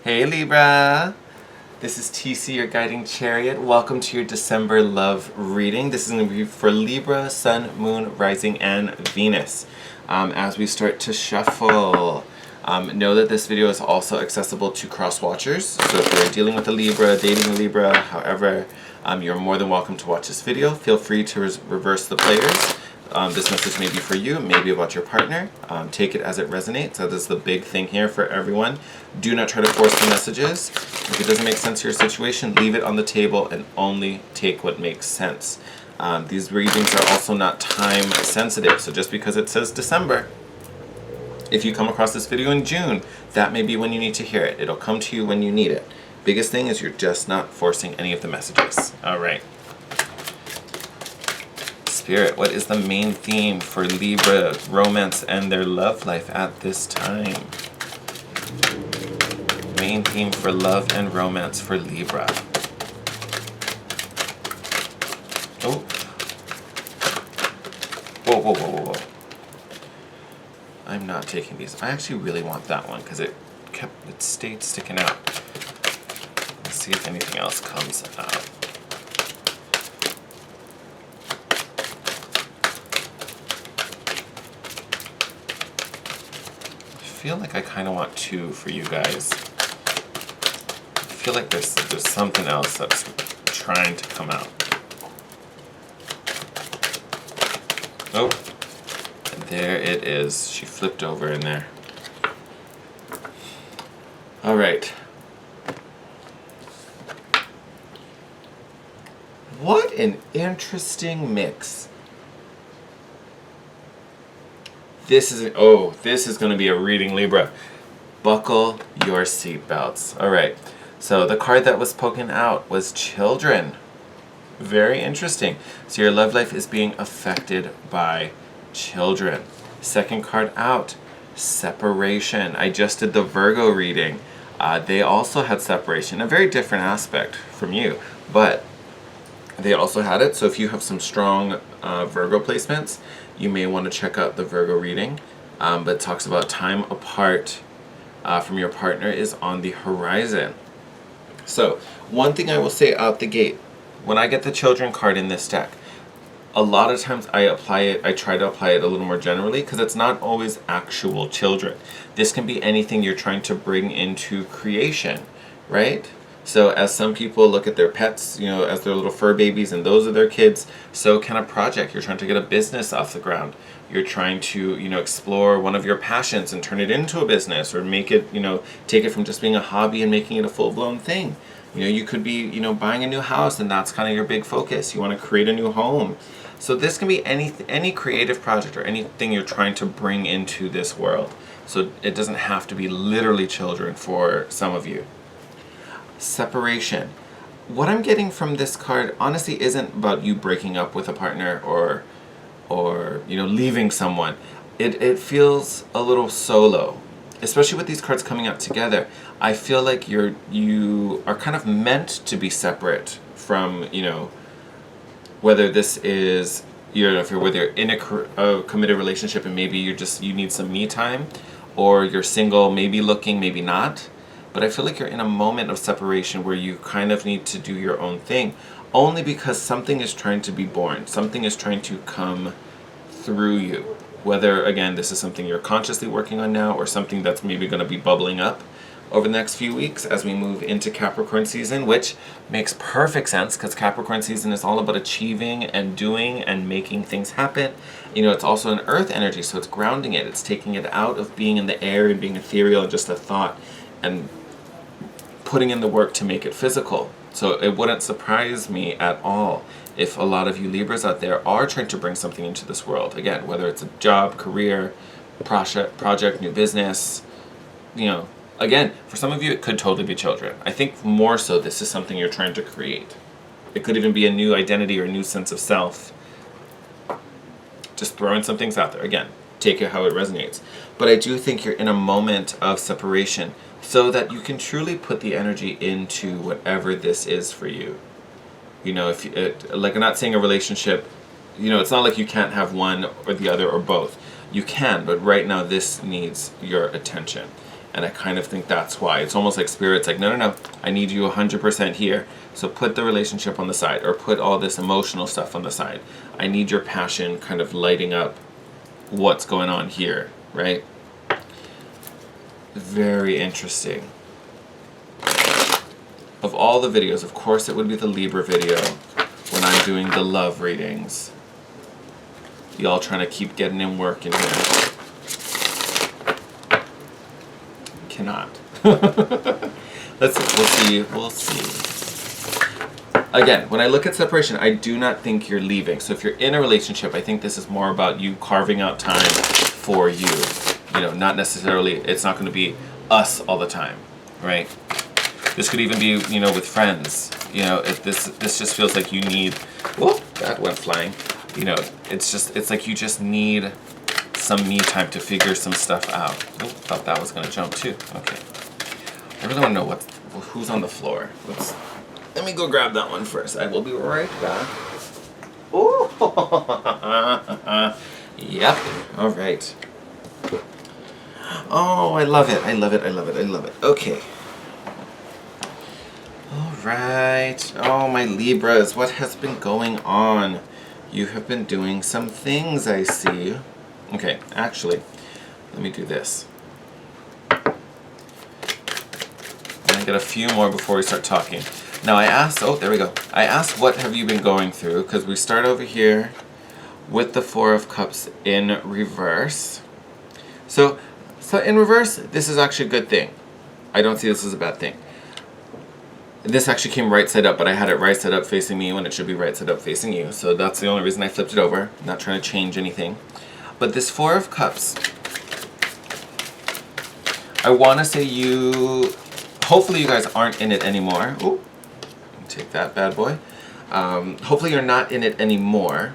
Hey Libra! This is TC, your guiding chariot. Welcome to your December love reading. This is going to be for Libra, Sun, Moon, Rising, and Venus. As we start to shuffle, know that this video is also accessible to cross-watchers. So if you're dealing with a Libra, dating a Libra, however, you're more than welcome to watch this video. Feel free to reverse the players. This message may be for you, maybe about your partner. Take it as it resonates. That is the big thing here for everyone. Do not try to force the messages. If it doesn't make sense to your situation, leave it on the table and only take what makes sense. These readings are also not time sensitive, so just because it says December, if you come across this video in June, that may be when you need to hear it. It'll come to you when you need it. Biggest thing is you're just not forcing any of the messages. All right. Spirit, what is the main theme for Libra romance and their love life at this time? Main theme for love and romance for Libra. Oh. Whoa, whoa, whoa, whoa, whoa. I'm not taking these. I actually really want that one because it stayed sticking out. Let's see if anything else comes out. I feel like I kind of want two for you guys. I feel like there's something else that's trying to come out. Oh, there it is. She flipped over in there. All right. What an interesting mix. This is going to be a reading, Libra. Buckle your seatbelts. All right. So the card that was poking out was children. Very interesting. So your love life is being affected by children. Second card out, separation. I just did the Virgo reading. They also had separation, a very different aspect from you, but they also had it. So if you have some strong Virgo placements, you may want to check out the Virgo reading. But it talks about time apart from your partner is on the horizon. So one thing I will say out the gate, when I get the children card in this deck, a lot of times I try to apply it a little more generally because it's not always actual children. This can be anything you're trying to bring into creation, right? So as some people look at their pets, as their little fur babies and those are their kids, so can a project. You're trying to get a business off the ground. You're trying to, explore one of your passions and turn it into a business or make it, take it from just being a hobby and making it a full-blown thing. You could be, buying a new house and that's kind of your big focus. You want to create a new home. So this can be any creative project or anything you're trying to bring into this world. So it doesn't have to be literally children for some of you. Separation. What I'm getting from this card honestly isn't about you breaking up with a partner or leaving someone. It feels a little solo, especially with these cards coming out together. I feel like you are kind of meant to be separate from whether this is whether you're in a committed relationship and maybe you need some me time, or you're single, maybe looking, maybe not. But I feel like you're in a moment of separation where you kind of need to do your own thing, only because something is trying to be born. Something is trying to come through you. Whether, again, this is something you're consciously working on now or something that's maybe going to be bubbling up over the next few weeks as we move into Capricorn season, which makes perfect sense because Capricorn season is all about achieving and doing and making things happen. It's also an earth energy, so it's grounding it. It's taking it out of being in the air and being ethereal and just a thought and putting in the work to make it physical. So it wouldn't surprise me at all if a lot of you Libras out there are trying to bring something into this world. Again, whether it's a job, career, project, new business, again, for some of you it could totally be children. I think more so this is something you're trying to create. It could even be a new identity or a new sense of self. Just throwing some things out there. Again, take it how it resonates. But I do think you're in a moment of separation so that you can truly put the energy into whatever this is for you. I'm not saying a relationship, it's not like you can't have one or the other or both. You can, but right now this needs your attention. And I kind of think that's why. It's almost like Spirit's like, no, no, no, I need you 100% here. So put the relationship on the side, or put all this emotional stuff on the side. I need your passion kind of lighting up what's going on here, right? Very interesting. Of all the videos, of course it would be the Libra video when I'm doing the love readings. Y'all trying to keep getting in work in here. Cannot. We'll see. Again, when I look at separation, I do not think you're leaving. So if you're in a relationship, I think this is more about you carving out time for you. You know, not necessarily, it's not going to be us all the time, right? This could even be, you know, with friends. You know, if this just feels like you need, whoop, that went flying. You know, it's like you just need some me time to figure some stuff out. Oh, thought that was gonna jump too. Okay. I really want to know who's on the floor. Let me go grab that one first. I will be right back. Oh, yep. All right. Oh, I love it. I love it. I love it. I love it. Okay. All right. Oh, my Libras, what has been going on? You have been doing some things, I see. Okay, actually, let me do this. I'm gonna get a few more before we start talking. Now I asked, oh, there we go. I asked what have you been going through, because we start over here with the Four of Cups in reverse. So in reverse, this is actually a good thing. I don't see this as a bad thing. This actually came right side up, but I had it right side up facing me when it should be right side up facing you. So that's the only reason I flipped it over. I'm not trying to change anything. But this Four of Cups, I want to say hopefully you guys aren't in it anymore. Ooh, take that bad boy. Hopefully you're not in it anymore.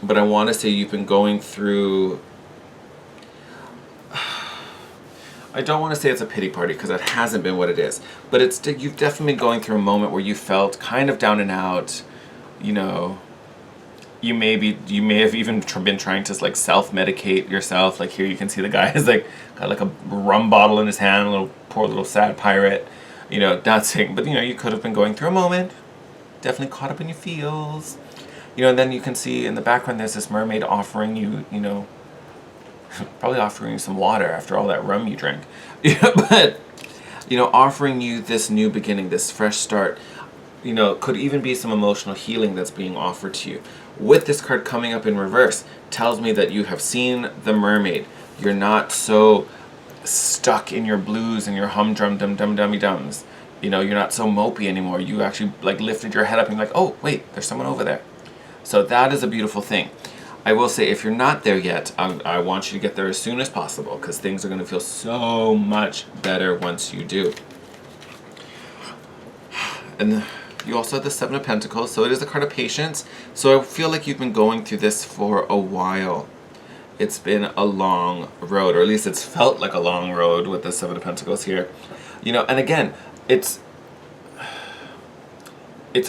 But I want to say you've been going through, I don't want to say it's a pity party because that hasn't been what it is. But you've definitely been going through a moment where you felt kind of down and out, you know. You may have even been trying to like self-medicate yourself. Like here you can see the guy has like got like a rum bottle in his hand, a little poor little sad pirate, you know, dancing. But you know, you could have been going through a moment, definitely caught up in your feels, you know. And then you can see in the background there's this mermaid offering you, you know, probably offering you some water after all that rum you drank, but you know, offering you this new beginning, this fresh start. You know, could even be some emotional healing that's being offered to you. With this card coming up in reverse, tells me that you have seen the mermaid. You're not so stuck in your blues and your humdrum dummy dums. You know, you're not so mopey anymore. You actually like lifted your head up and you're like, oh wait, there's someone over there. So that is a beautiful thing. I will say, if you're not there yet, I want you to get there as soon as possible, because things are going to feel so much better once you do. And you also have the Seven of Pentacles, so it is a card of patience. So I feel like you've been going through this for a while. It's been a long road, or at least it's felt like a long road with the Seven of Pentacles here. You know, and again, it's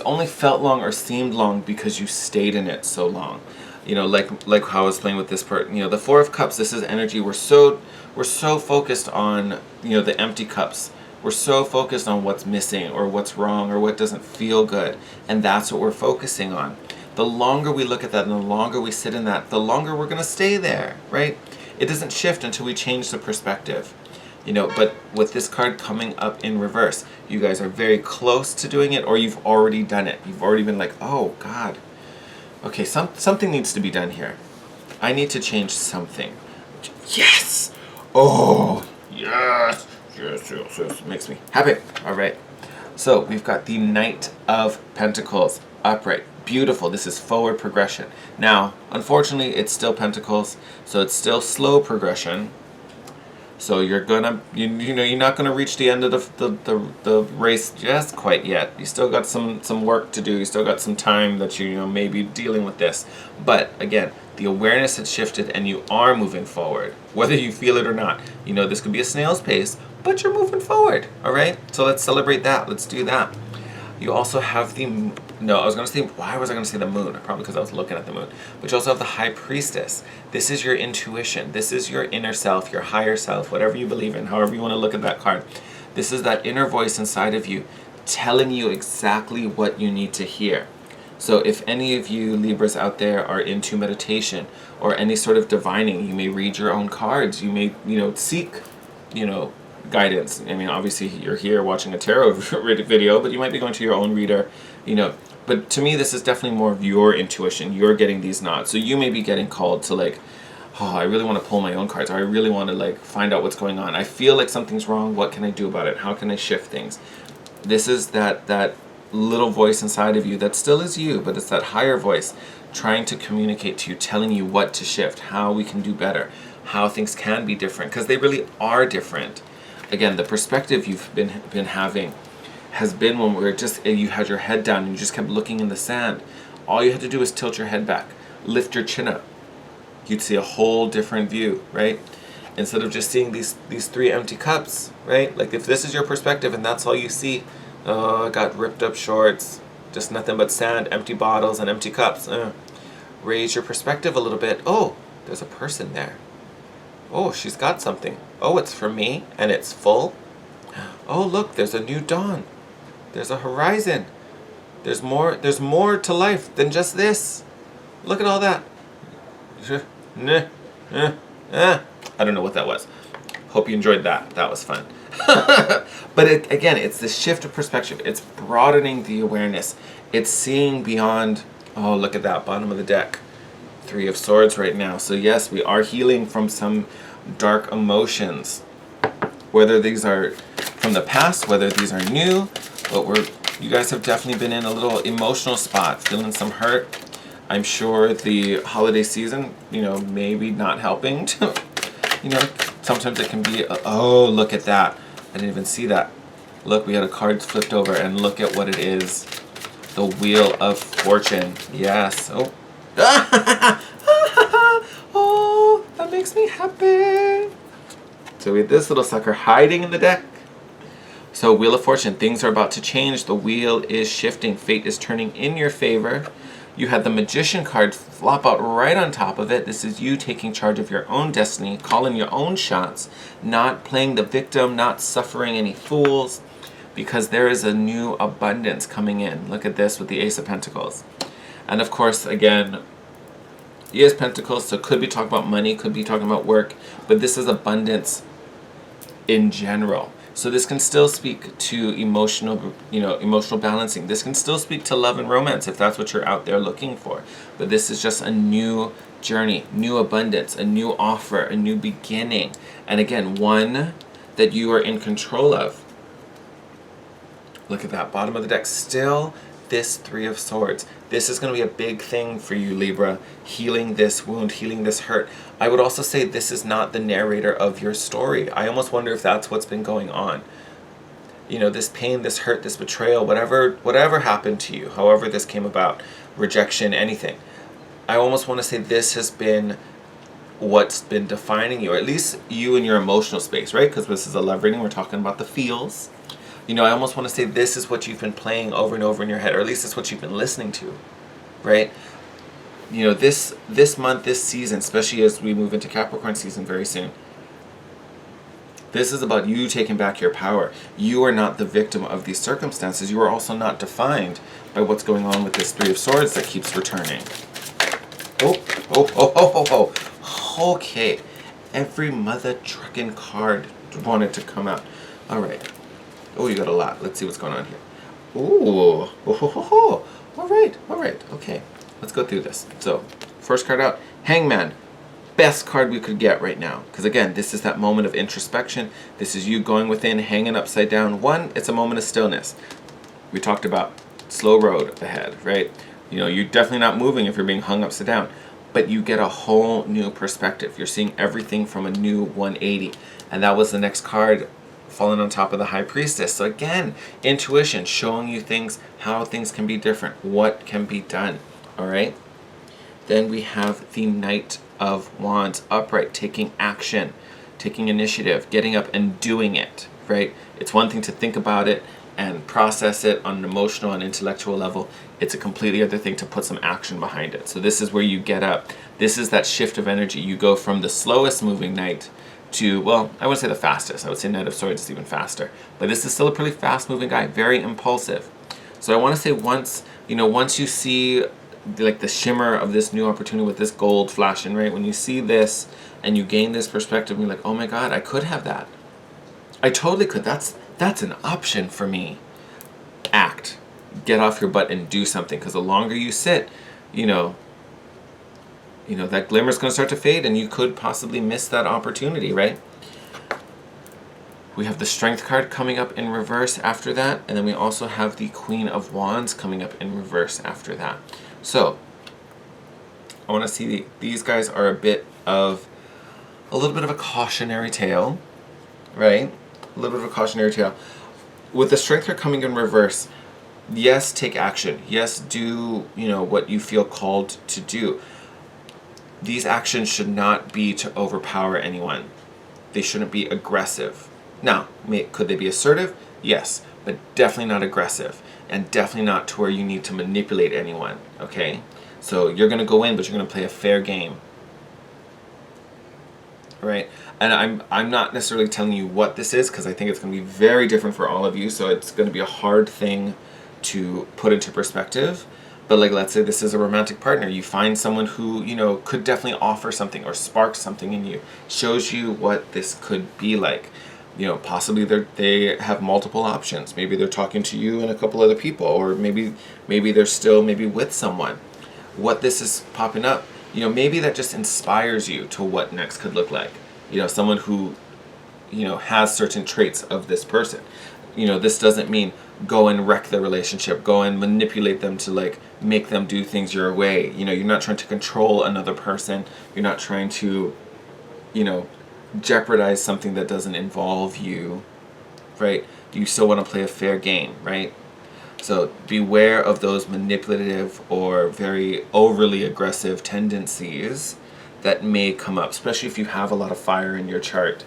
only felt long or seemed long because you stayed in it so long. You know, like how I was playing with this part. You know, the Four of Cups, this is energy. We're so focused on, you know, the empty cups. We're so focused on what's missing or what's wrong or what doesn't feel good. And that's what we're focusing on. The longer we look at that and the longer we sit in that, the longer we're going to stay there, right? It doesn't shift until we change the perspective. You know, but with this card coming up in reverse, you guys are very close to doing it, or you've already done it. You've already been like, oh, God. Okay, something needs to be done here. I need to change something. Yes! Oh, yes! Yes. Makes me happy. All right. So we've got the Knight of Pentacles upright. Beautiful. This is forward progression. Now, unfortunately, it's still Pentacles, so it's still slow progression. So you're gonna, you know, you're not gonna reach the end of the race just quite yet. You still got some work to do. You still got some time that you know maybe dealing with this. But again, the awareness has shifted and you are moving forward, whether you feel it or not. You know, this could be a snail's pace, but you're moving forward. All right. So let's celebrate that. Let's do that. You also have the No, I was going to say, why was I going to say the moon? Probably because I was looking at the moon. But you also have the high priestess. This is your intuition. This is your inner self, your higher self, whatever you believe in, however you want to look at that card. This is that inner voice inside of you telling you exactly what you need to hear. So if any of you Libras out there are into meditation or any sort of divining, you may read your own cards. You may, seek, guidance. I mean, obviously you're here watching a tarot video, but you might be going to your own reader, But to me, this is definitely more of your intuition. You're getting these nods. So you may be getting called to I really want to pull my own cards, or I really want to find out what's going on. I feel like something's wrong. What can I do about it? How can I shift things? This is that little voice inside of you that still is you, but it's that higher voice trying to communicate to you, telling you what to shift, how we can do better, how things can be different, because they really are different. Again, the perspective you've been having has been one where you had your head down and you just kept looking in the sand. All you had to do was tilt your head back, lift your chin up. You'd see a whole different view, right? Instead of just seeing these three empty cups, right? Like if this is your perspective and that's all you see, oh, I got ripped up shorts, just nothing but sand, empty bottles, and empty cups. Raise your perspective a little bit. Oh, there's a person there. Oh, she's got something. Oh, it's for me, and it's full. Oh, look, there's a new dawn. There's a horizon. There's more to life than just this. Look at all that. I don't know what that was. Hope you enjoyed that. That was fun. But again, it's the shift of perspective. It's broadening the awareness. It's seeing beyond, oh, look at that, bottom of the deck. 3 of Swords right now. So yes, we are healing from some dark emotions. Whether these are from the past, whether these are new, but you guys have definitely been in a little emotional spot, feeling some hurt. I'm sure the holiday season, maybe not helping. Sometimes it can be, oh, look at that. I didn't even see that. Look, we had a card flipped over, and look at what it is. The Wheel of Fortune. Yes. Oh. Oh, that makes me happy. So we had this little sucker hiding in the deck. So Wheel of Fortune, things are about to change. The wheel is shifting. Fate is turning in your favor. You had the Magician card flop out right on top of it. This is you taking charge of your own destiny, calling your own shots, not playing the victim, not suffering any fools, because there is a new abundance coming in. Look at this with the Ace of Pentacles. And of course, again, the Ace of Pentacles, so could be talking about money, could be talking about work, but this is abundance in general. So this can still speak to emotional balancing. This can still speak to love and romance if that's what you're out there looking for. But this is just a new journey, new abundance, a new offer, a new beginning. And again, one that you are in control of. Look at that, bottom of the deck. Still this 3 of Swords. This is going to be a big thing for you, Libra. Healing this wound, healing this hurt. I would also say this is not the narrator of your story. I almost wonder if that's what's been going on. This pain, this hurt, this betrayal, whatever happened to you, however this came about, rejection, anything. I almost want to say this has been what's been defining you, or at least you in your emotional space, right? Because this is a love reading, we're talking about the feels. I almost want to say this is what you've been playing over and over in your head, or at least it's what you've been listening to, right? This month, this season, especially as we move into Capricorn season very soon, this is about you taking back your power. You are not the victim of these circumstances. You are also not defined by what's going on with this 3 of Swords that keeps returning. Oh. Okay. Every mother trucking card wanted to come out. All right. Oh, you got a lot. Let's see what's going on here. Ooh. All right. Okay. Let's go through this. So, first card out, Hangman. Best card we could get right now. Because again, this is that moment of introspection. This is you going within, hanging upside down. One, it's a moment of stillness. We talked about slow road ahead, right? You're definitely not moving if you're being hung upside down. But you get a whole new perspective. You're seeing everything from a new 180. And that was the next card falling on top of the High Priestess. So again, intuition, showing you things, how things can be different, what can be done. All right. Then we have the Knight of Wands, upright, taking action, taking initiative, getting up and doing it, right? It's one thing to think about it and process it on an emotional and intellectual level. It's a completely other thing to put some action behind it. So this is where you get up. This is that shift of energy. You go from the slowest moving knight to, well, I wouldn't say the fastest. I would say Knight of Swords is even faster. But this is still a pretty fast moving guy, very impulsive. So I want to say once you see like the shimmer of this new opportunity with this gold flashing, right? When you see this and you gain this perspective, you're like, oh my God, I could have that. I totally could. That's an option for me. Act. Get off your butt and do something, because the longer you sit, that glimmer's going to start to fade and you could possibly miss that opportunity, right? We have the Strength card coming up in reverse after that, and then we also have the Queen of Wands coming up in reverse after that. So, I want to see these guys are a little bit of a cautionary tale, right? A little bit of a cautionary tale. With the Strength card coming in reverse, yes, take action. Yes, do, what you feel called to do. These actions should not be to overpower anyone. They shouldn't be aggressive. Now, could they be assertive? Yes, but definitely not aggressive, and definitely not to where you need to manipulate anyone, okay? So you're going to go in, but you're going to play a fair game, right? And I'm not necessarily telling you what this is, because I think it's going to be very different for all of you, so it's going to be a hard thing to put into perspective. But like, let's say this is a romantic partner. You find someone who, could definitely offer something or spark something in you. Shows you what this could be like. Possibly they have multiple options. Maybe they're talking to you and a couple other people, or maybe they're still with someone. What this is popping up, maybe that just inspires you to what next could look like. Someone who, has certain traits of this person. This doesn't mean go and wreck the relationship, go and manipulate them to make them do things your way. You're not trying to control another person. You're not trying to, jeopardize something that doesn't involve you, right? You still want to play a fair game, right? So beware of those manipulative or very overly aggressive tendencies that may come up, especially if you have a lot of fire in your chart,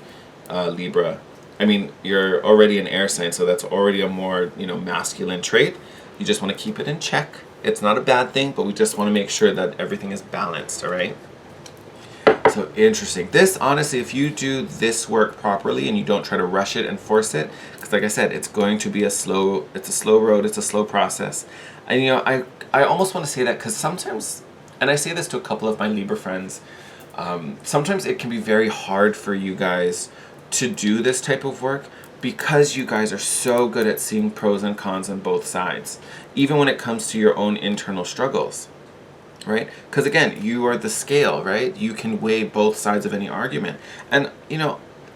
Libra. I mean, you're already an air sign, so that's already a more, masculine trait. You just want to keep it in check. It's not a bad thing, but we just want to make sure that everything is balanced, all right? So interesting. This, honestly, if you do this work properly and you don't try to rush it and force it, because like I said, it's going to be it's a slow road, it's a slow process. And I almost want to say that because sometimes, and I say this to a couple of my Libra friends, sometimes it can be very hard for you guys to do this type of work because you guys are so good at seeing pros and cons on both sides, even when it comes to your own internal struggles. Right? Because again, you are the scale, right? You can weigh both sides of any argument. And,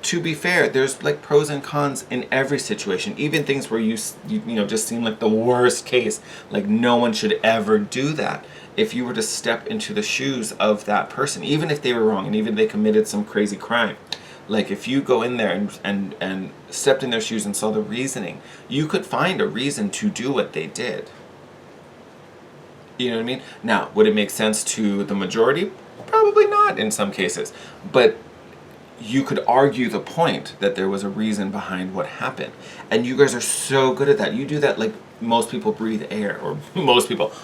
to be fair, there's pros and cons in every situation. Even things where you just seem like the worst case, no one should ever do that. If you were to step into the shoes of that person, even if they were wrong and even if they committed some crazy crime, if you go in there and stepped in their shoes and saw the reasoning, you could find a reason to do what they did. You know what I mean? Now, would it make sense to the majority? Probably not in some cases. But you could argue the point that there was a reason behind what happened. And you guys are so good at that. You do that like most people breathe air. Or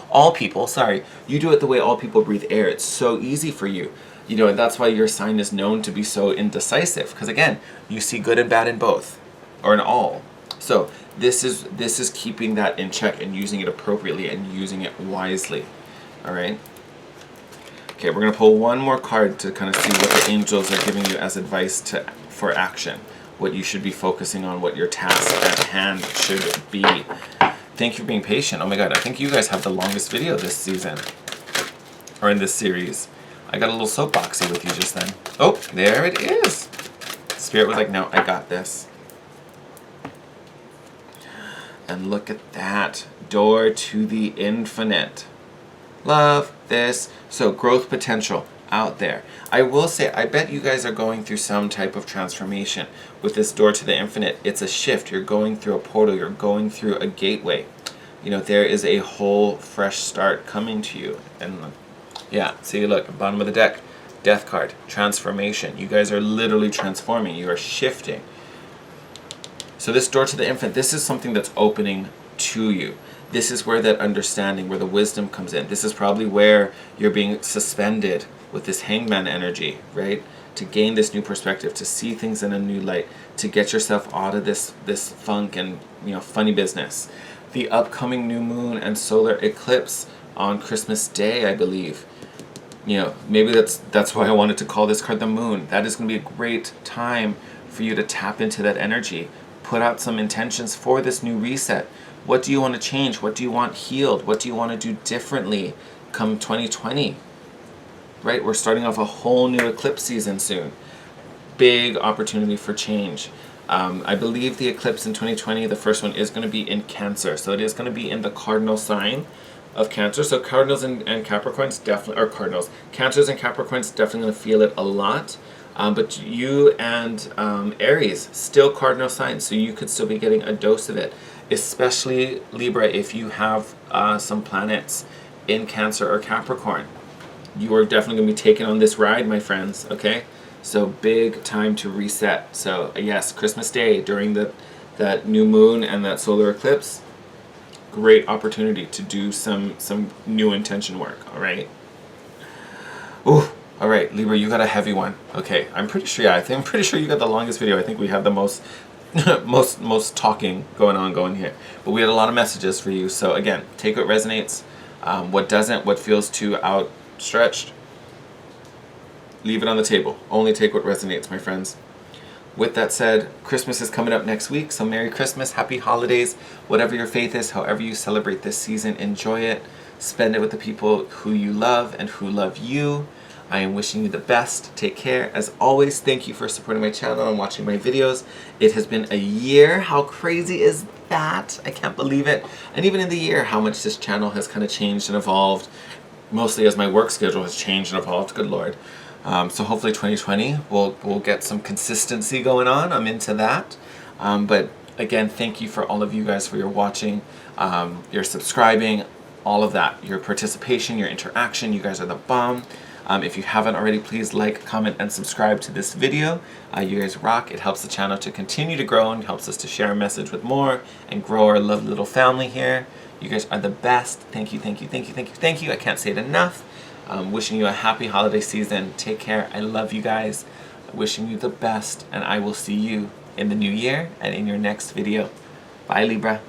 all people, sorry. You do it the way all people breathe air. It's so easy for you. And that's why your sign is known to be so indecisive. Because again, you see good and bad in both. Or in all. So this is keeping that in check and using it appropriately and using it wisely. All right. Okay, we're gonna pull one more card to kind of see what the angels are giving you as advice for action, what you should be focusing on, what your task at hand should be. Thank you for being patient. Oh my God, I think you guys have the longest video this season, or in this series. I got a little soapboxy with you just then. Oh, there it is. Spirit was like, no, I got this. And look at that. Door to the infinite. Love this. So growth potential out there. I will say, I bet you guys are going through some type of transformation with this door to the infinite. It's a shift. You're going through a portal. You're going through a gateway. There is a whole fresh start coming to you. And yeah, see, look, bottom of the deck. Death card. Transformation. You guys are literally transforming. You are shifting. So this door to the infinite, this is something that's opening to you. This is where that understanding, where the wisdom comes in. This is probably where you're being suspended with this hangman energy, right? To gain this new perspective, to see things in a new light, to get yourself out of this funk and funny business. The upcoming new moon and solar eclipse on Christmas Day, I believe. Maybe that's why I wanted to call this card the moon. That is going to be a great time for you to tap into that energy. Put out some intentions for this new reset. What do you want to change? What do you want healed? What do you want to do differently come 2020? Right? We're starting off a whole new eclipse season soon. Big opportunity for change. I believe the eclipse in 2020, the first one, is going to be in Cancer. So it is going to be in the cardinal sign of Cancer. So Cardinals and Capricorns definitely, or Cardinals, Cancers and Capricorns definitely going to feel it a lot. But you and Aries, still cardinal signs, so you could still be getting a dose of it. Especially Libra, if you have some planets in Cancer or Capricorn. You are definitely going to be taking on this ride, my friends, okay? So big time to reset. So yes, Christmas Day during that new moon and that solar eclipse, great opportunity to do some new intention work, all right? Ooh, all right, Libra, you got a heavy one. Okay, I'm pretty sure you got the longest video. I think we have the most most talking going here. But we had a lot of messages for you. So again, take what resonates. What doesn't, what feels too outstretched, leave it on the table. Only take what resonates, my friends. With that said, Christmas is coming up next week, so Merry Christmas, Happy Holidays, whatever your faith is, however you celebrate this season, enjoy it. Spend it with the people who you love and who love you. I am wishing you the best. Take care. As always, thank you for supporting my channel and watching my videos. It has been a year. How crazy is that? I can't believe it. And even in the year, how much this channel has kind of changed and evolved, mostly as my work schedule has changed and evolved, good Lord. So hopefully 2020 we'll get some consistency going on. I'm into that. But again, thank you for all of you guys for your watching, your subscribing, all of that, your participation, your interaction. You guys are the bomb. If you haven't already, please like, comment, and subscribe to this video. You guys rock. It helps the channel to continue to grow and helps us to share a message with more and grow our lovely little family here. You guys are the best. Thank you, thank you, thank you, thank you, thank you. I can't say it enough. Wishing you a happy holiday season. Take care. I love you guys. Wishing you the best, and I will see you in the new year and in your next video. Bye, Libra.